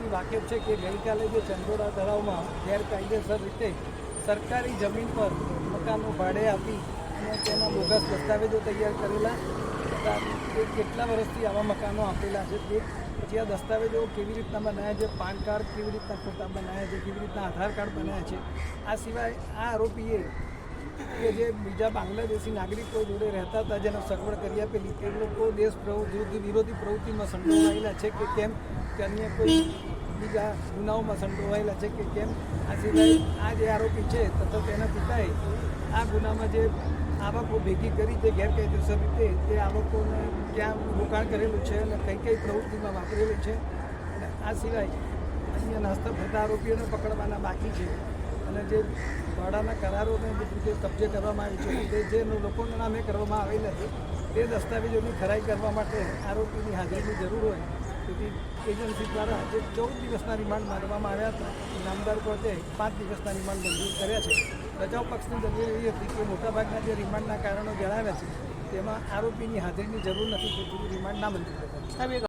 બાબતથી વાકેફ છે કે ગઈકાલે જે ચંદોડા તળાવમાં ગેરકાયદેસર રીતે સરકારી જમીન પર મકાનો ભાડે આપી અને તેના બોગસ દસ્તાવેજો તૈયાર કરેલા હતા. એ કેટલા વર્ષથી આવા મકાનો આપેલા છે તે પછી આ દસ્તાવેજો કેવી રીતના બનાવ્યા છે, પાન કાર્ડ કેવી રીતના ખોટા બનાવ્યા છે, કેવી રીતના આધાર કાર્ડ બનાવ્યા છે. આ સિવાય આ આરોપીએ કે જે બીજા બાંગ્લાદેશી નાગરિકો જોડે રહેતા હતા, જેને સગવડ કરી આપેલી, તે લોકો દેશ વિરોધી પ્રવૃત્તિમાં સંડોવાયેલા છે કે કેમ, કે અન્ય કોઈ બીજા ગુનાઓમાં સંડોવાયેલા છે કે કેમ. આ સિવાય આ જે આરોપી છે તથા તેના પિતાએ આ ગુનામાં જે આવકો ભેગી કરી છે ગેરકાયદેસર રીતે, તે આવકોને ક્યાં રોકાણ કરેલું છે અને કઈ કઈ પ્રવૃત્તિમાં વાપરેલી છે. અને આ સિવાય અન્ય નાસ્તા થતા આરોપીઓને પકડવાના બાકી છે. અને જે ભાડાના કરારોને જે કબજે કરવામાં આવ્યું છે તે જે લોકોના નામે કરવામાં આવેલા છે તે દસ્તાવેજોની ખરાઈ કરવા માટે આરોપીની હાજરીની જરૂર હોય, તેથી એજન્સી દ્વારા જે 14 દિવસના રિમાન્ડ માંગવામાં આવ્યા હતા, નામદાર કોર્ટે 5 દિવસના રિમાન્ડ મંજૂર કર્યા છે. બચાવ પક્ષની દલીલ એવી હતી કે મોટાભાગના જે રિમાન્ડના કારણો જણાવ્યા છે તેમાં આરોપીની હાજરીની જરૂર નથી, તેથી રિમાન્ડ ના મંજૂર કર્યા.